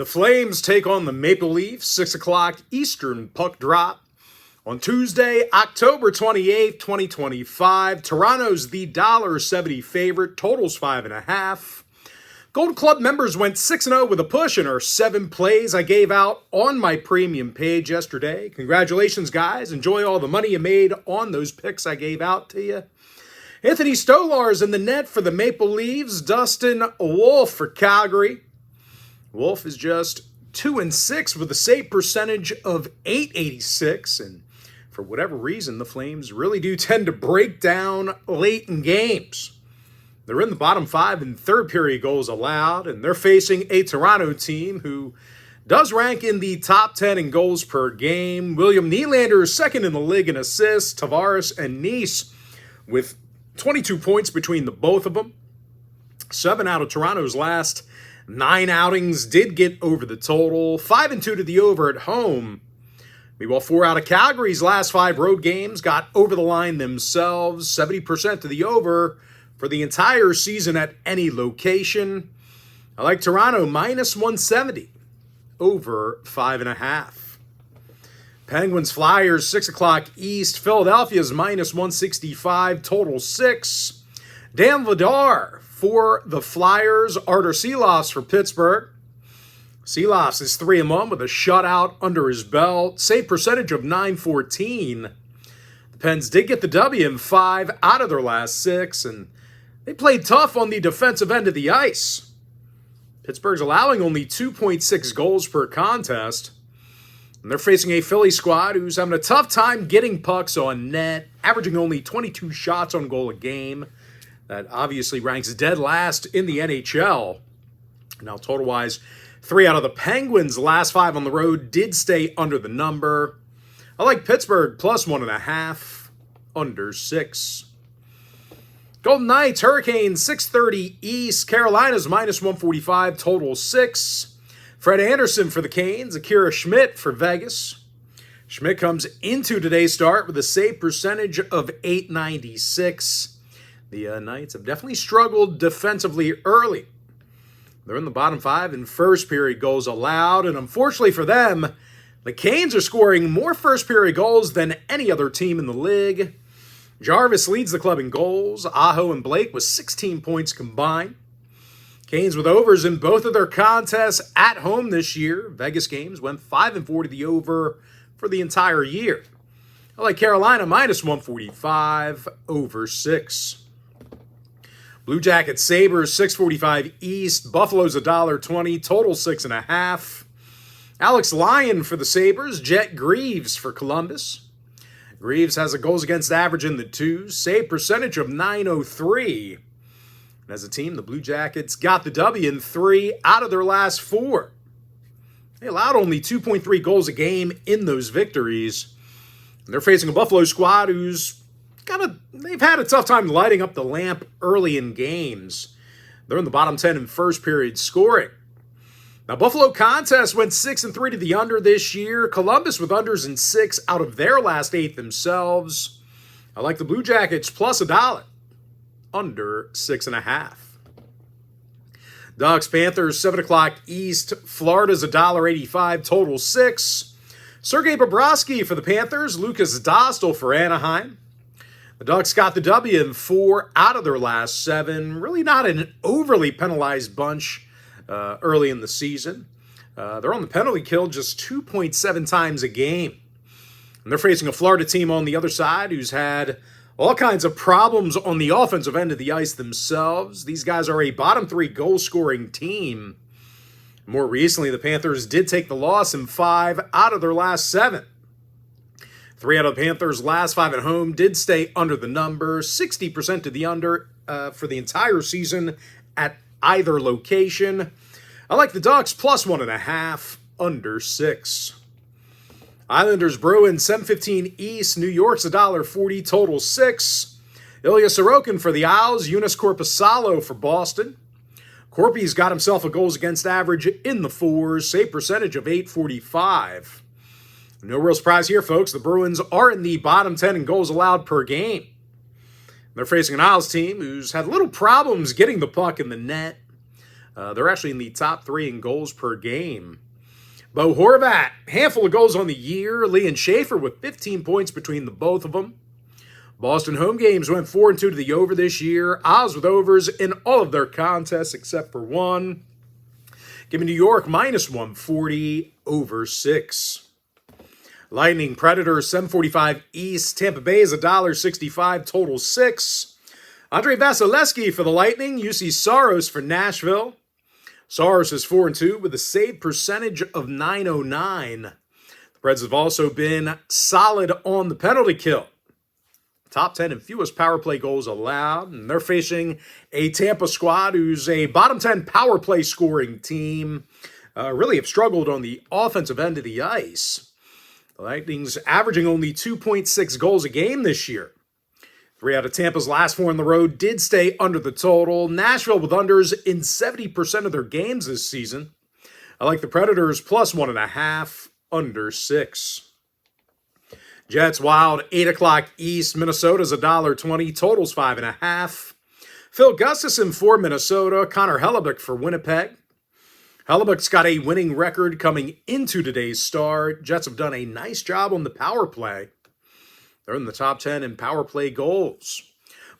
The Flames take on the Maple Leafs, 6 o'clock Eastern puck drop. On Tuesday, October 28th, 2025, Toronto's the $1.70 favorite, totals 5.5. Gold Club members went 6-0 with a push in our 7 plays I gave out on my premium page yesterday. Congratulations, guys. Enjoy all the money you made on those picks I gave out to you. Anthony Stolar's in the net for the Maple Leafs. Dustin Wolf for Calgary. Wolf is just 2-6 with a save percentage of .886, and for whatever reason, the Flames really do tend to break down late in games. They're in the bottom 5 in third period goals allowed, and they're facing a Toronto team who does rank in the top 10 in goals per game. William Nylander is second in the league in assists. Tavares and Nice with 22 points between the both of them. 7 out of Toronto's last 9 outings did get over the total. 5-2 to the over at home. Meanwhile, 4 out of Calgary's last 5 road games got over the line themselves. 70% to the over for the entire season at any location. I like Toronto minus 170, over 5.5. Penguins Flyers, 6 o'clock East. Philadelphia's minus 165, total 6. Dan Vladar for the Flyers. Artur Silovs for Pittsburgh. Silovs is 3-1 with a shutout under his belt. Save percentage of .914. The Pens did get the W in 5 out of their last 6, and they played tough on the defensive end of the ice. Pittsburgh's allowing only 2.6 goals per contest. And they're facing a Philly squad who's having a tough time getting pucks on net, averaging only 22 shots on goal a game. That obviously ranks dead last in the NHL. Now, total-wise, 3 out of the Penguins' last 5 on the road did stay under the number. I like Pittsburgh plus 1.5, under 6. Golden Knights, Hurricanes, 6:30 East. Carolina's minus 145, total 6. Fred Anderson for the Canes. Akira Schmidt for Vegas. Schmidt comes into today's start with a save percentage of .896. The Knights have definitely struggled defensively early. They're in the bottom 5 in first period goals allowed, and unfortunately for them, the Canes are scoring more first period goals than any other team in the league. Jarvis leads the club in goals. Aho and Blake with 16 points combined. Canes with overs in both of their contests at home this year. Vegas games went 5-4 to the over for the entire year. I like Carolina minus 145, over 6. Blue Jackets Sabres, 6:45 East. Buffalo's $1.20, total 6.5. Alex Lyon for the Sabres. Jet Greaves for Columbus. Greaves has a goals against average in the 2s, save percentage of .903. And as a team, the Blue Jackets got the W in 3 out of their last 4. They allowed only 2.3 goals a game in those victories. And they're facing a Buffalo squad who's they've had a tough time lighting up the lamp early in games. They're in the bottom 10 in first period scoring. Now, Buffalo contest went 6-3 to the under this year. Columbus with unders in 6 out of their last 8 themselves. I like the Blue Jackets plus $1, under 6.5. Ducks Panthers, 7 o'clock East. Florida's $1.85, total 6. Sergei Bobrovsky for the Panthers. Lucas Dostal for Anaheim. The Ducks got the W in 4 out of their last 7. Really not an overly penalized bunch early in the season. They're on the penalty kill just 2.7 times a game. And they're facing a Florida team on the other side who's had all kinds of problems on the offensive end of the ice themselves. These guys are a bottom 3 goal-scoring team. More recently, the Panthers did take the loss in 5 out of their last 7. 3 out of the Panthers' last 5 at home did stay under the number. 60% to the under for the entire season at either location. I like the Ducks plus 1.5, under 6. Islanders Bruins, 7:15 East. New York's $1.40, total 6. Ilya Sorokin for the Isles. Eunice Korpisalo for Boston. Corpy's got himself a goals against average in the 4s, save percentage of .845. No real surprise here, folks. The Bruins are in the bottom 10 in goals allowed per game. They're facing an Isles team who's had little problems getting the puck in the net. They're actually in the top 3 in goals per game. Bo Horvat, handful of goals on the year. Lee and Schaefer with 15 points between the both of them. Boston home games went 4-2 to the over this year. Odds with overs in all of their contests except for one. Give me New York -140 over 6. Lightning Predators 745 East. Tampa Bay is $1.65 total 6. Andrei Vasilevsky for the Lightning. UC Saros for Nashville. Saros is 4-2 with a save percentage of .909. The Preds have also been solid on the penalty kill. Top 10 in fewest power play goals allowed. And they're facing a Tampa squad who's a bottom 10 power play scoring team. Really have struggled on the offensive end of the ice. The Lightning's averaging only 2.6 goals a game this year. 3 out of Tampa's last 4 on the road did stay under the total. Nashville with unders in 70% of their games this season. I like the Predators +1.5 under 6. Jets Wild, 8 o'clock East. Minnesota's $1.20. Totals 5.5. Phil Gustafson for Minnesota. Connor Hellebuyck for Winnipeg. Hellebuyck's got a winning record coming into today's start. Jets have done a nice job on the power play. They're in the top 10 in power play goals.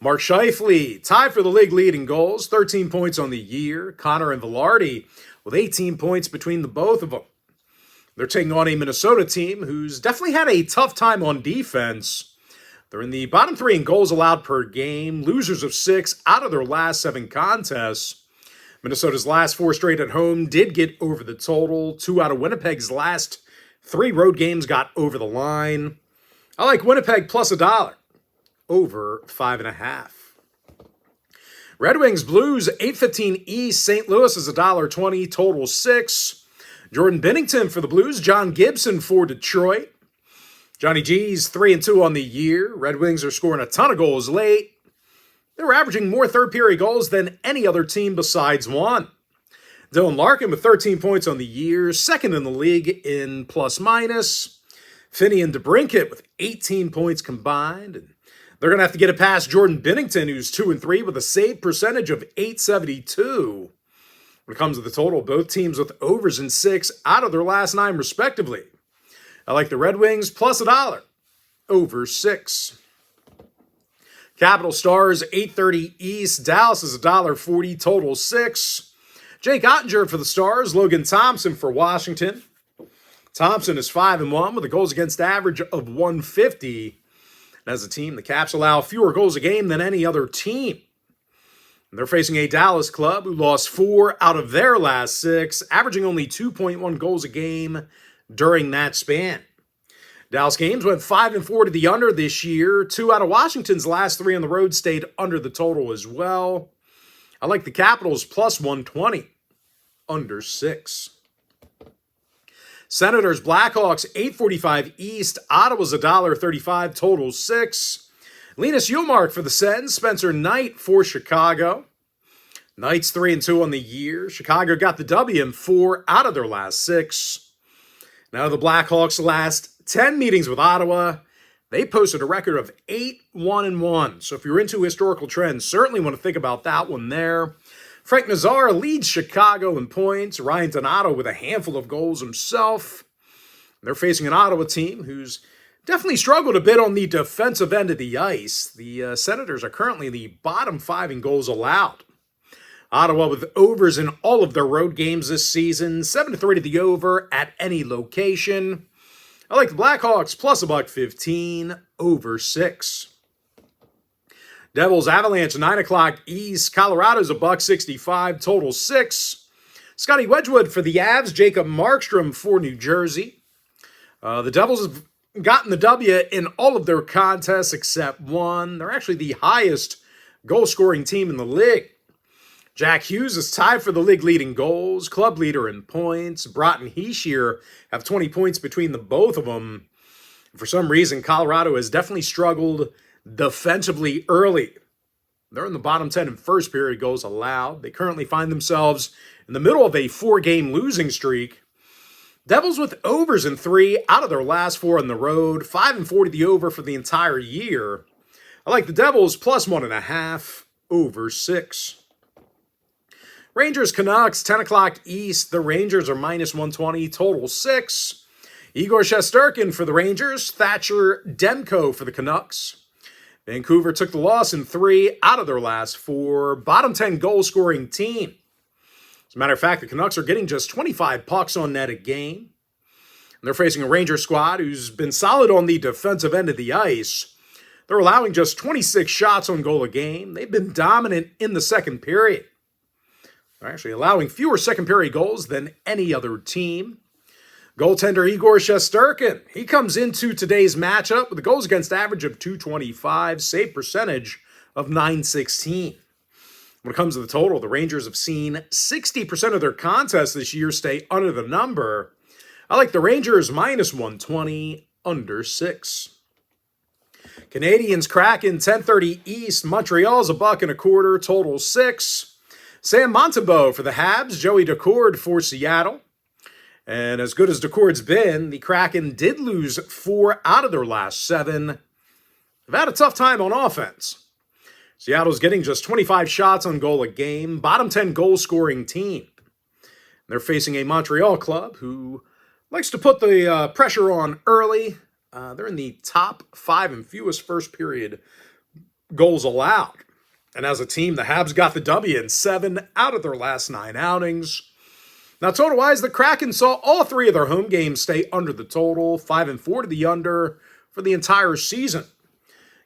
Mark Scheifele, tied for the league lead in goals. 13 points on the year. Connor and Velarde with 18 points between the both of them. They're taking on a Minnesota team who's definitely had a tough time on defense. They're in the bottom 3 in goals allowed per game, losers of 6 out of their last 7 contests. Minnesota's last 4 straight at home did get over the total. 2 out of Winnipeg's last 3 road games got over the line. I like Winnipeg +$1, over 5.5. Red Wings Blues, 8:15 East. St. Louis is $1.20, total 6. Jordan Binnington for the Blues. John Gibson for Detroit. Johnny G's 3-2 on the year. Red Wings are scoring a ton of goals late. They're averaging more third-period goals than any other team besides one. Dylan Larkin with 13 points on the year, second in the league in plus-minus. Finney and DeBrincat with 18 points combined. And they're going to have to get it past Jordan Binnington, who's 2-3 with a save percentage of .872. When it comes to the total, both teams with overs in 6 out of their last 9, respectively. I like the Red Wings +$1, over 6. Capital Stars, 8:30 East. Dallas is $1.40, total 6. Jake Ottinger for the Stars. Logan Thompson for Washington. Thompson is 5-1 with a goals against average of .150. And as a team, the Caps allow fewer goals a game than any other team. And they're facing a Dallas club who lost 4 out of their last 6, averaging only 2.1 goals a game during that span. Dallas games went 5-4 to the under this year. 2 out of Washington's last 3 on the road stayed under the total as well. I like the Capitals +120, under 6. Senators Blackhawks, 8:45 East. Ottawa's $1.35, total 6. Linus Ullmark for the Sens. Spencer Knight for Chicago. Knights 3-2 on the year. Chicago got the W in 4 out of their last 6. Now the Blackhawks' last 10 meetings with Ottawa, they posted a record of 8-1-1. So if you're into historical trends, certainly want to think about that one there. Frank Nazar leads Chicago in points. Ryan Donato with a handful of goals himself. They're facing an Ottawa team who's definitely struggled a bit on the defensive end of the ice. The Senators are currently in the bottom 5 in goals allowed. Ottawa with overs in all of their road games this season. 7-3 to the over at any location. I like the Blackhawks +$1.15, over 6. Devils Avalanche, 9 o'clock East. Colorado's $1.65, total 6. Scotty Wedgwood for the Avs. Jacob Markstrom for New Jersey. The Devils have gotten the W in all of their contests except one. They're actually the highest goal-scoring team in the league. Jack Hughes is tied for the league leading goals, club leader in points. Broughton and Heishier have 20 points between the both of them. For some reason, Colorado has definitely struggled defensively early. They're in the bottom 10 in first period goals allowed. They currently find themselves in the middle of a 4-game losing streak. Devils with overs in 3 out of their last 4 on the road. 5-4 to the over for the entire year. I like the Devils +1.5, over 6. Rangers Canucks, 10 o'clock East. The Rangers are minus 120, total 6. Igor Shesterkin for the Rangers. Thatcher Demko for the Canucks. Vancouver took the loss in 3 out of their last 4. Bottom 10 goal-scoring team. As a matter of fact, the Canucks are getting just 25 pucks on net a game. And they're facing a Rangers squad who's been solid on the defensive end of the ice. They're allowing just 26 shots on goal a game. They've been dominant in the second period. They're actually allowing fewer second period goals than any other team. Goaltender Igor Shesterkin, he comes into today's matchup with a goals against average of .225, save percentage of .916. When it comes to the total, the Rangers have seen 60% of their contests this year stay under the number. I like the Rangers minus 120, under 6. Canadiens Kraken, 10:30 East. Montreal's $1.25, total 6. Sam Montembeault for the Habs. Joey Daccord for Seattle. And as good as Deccord's been, the Kraken did lose 4 out of their last 7. They've had a tough time on offense. Seattle's getting just 25 shots on goal a game. Bottom 10 goal-scoring team. They're facing a Montreal club who likes to put the pressure on early. They're in the top 5 and fewest first-period goals allowed. And as a team, the Habs got the W in 7 out of their last 9 outings. Now, total-wise, the Kraken saw all 3 of their home games stay under the total, 5 and 4 to the under for the entire season.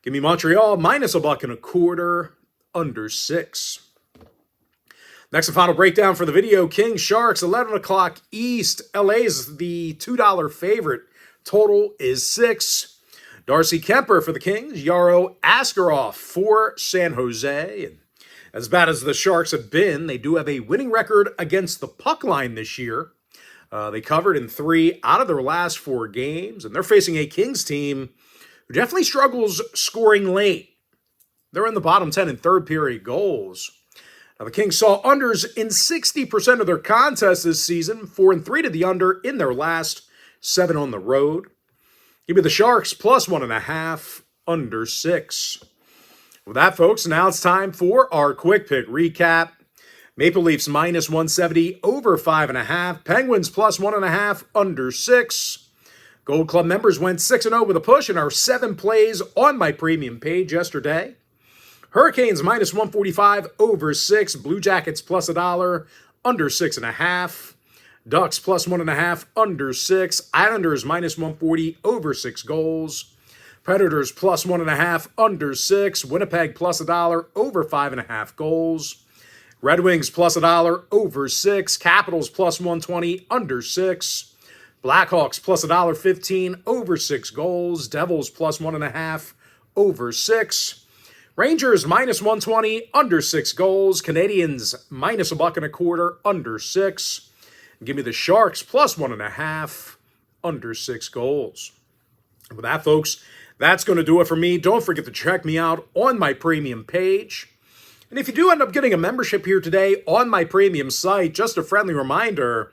Give me Montreal minus $1.25, under 6. Next and final breakdown for the video, Kings Sharks, 11 o'clock East. LA's the $2 favorite. Total is 6. Darcy Kemper for the Kings. Yaro Askarov for San Jose. And as bad as the Sharks have been, they do have a winning record against the puck line this year. They covered in 3 out of their last 4 games, and they're facing a Kings team who definitely struggles scoring late. They're in the bottom 10 in third-period goals. Now, the Kings saw unders in 60% of their contests this season, 4 and 3 to the under in their last 7 on the road. Give me the Sharks plus 1.5, under 6. With that, folks, now it's time for our quick pick recap. Maple Leafs minus 170, over 5.5. Penguins plus 1.5, under 6. Gold Club members went 6-0 with a push in our 7 plays on my premium page yesterday. Hurricanes minus 145, over 6. Blue Jackets plus $1, under 6.5. Ducks plus 1.5, under 6. Islanders minus 140, over 6 goals. Predators plus 1.5, under 6. Winnipeg plus $1, over 5.5 goals. Red Wings plus $1, over 6. Capitals plus 120, under 6. Blackhawks plus $1.15, over 6 goals. Devils plus 1.5, over 6. Rangers minus 120, under 6 goals. Canadiens minus $1.25, under 6. Give me the Sharks plus 1.5, under 6 goals. And with that, folks, that's going to do it for me. Don't forget to check me out on my premium page. And if you do end up getting a membership here today on my premium site, just a friendly reminder,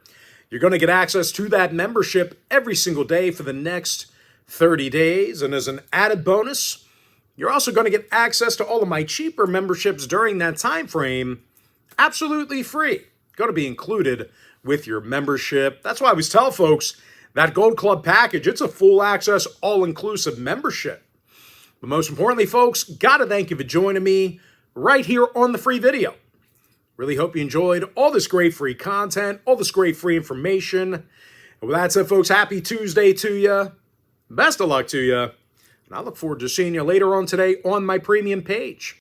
you're going to get access to that membership every single day for the next 30 days. And as an added bonus, you're also going to get access to all of my cheaper memberships during that time frame, absolutely free. Going to be included with your membership. That's why I always tell folks that Gold Club package, it's a full access, all-inclusive membership. But most importantly, folks, got to thank you for joining me right here on the free video. Really hope you enjoyed all this great free content, all this great free information. And with that said, folks, happy Tuesday to you. Best of luck to you. And I look forward to seeing you later on today on my premium page.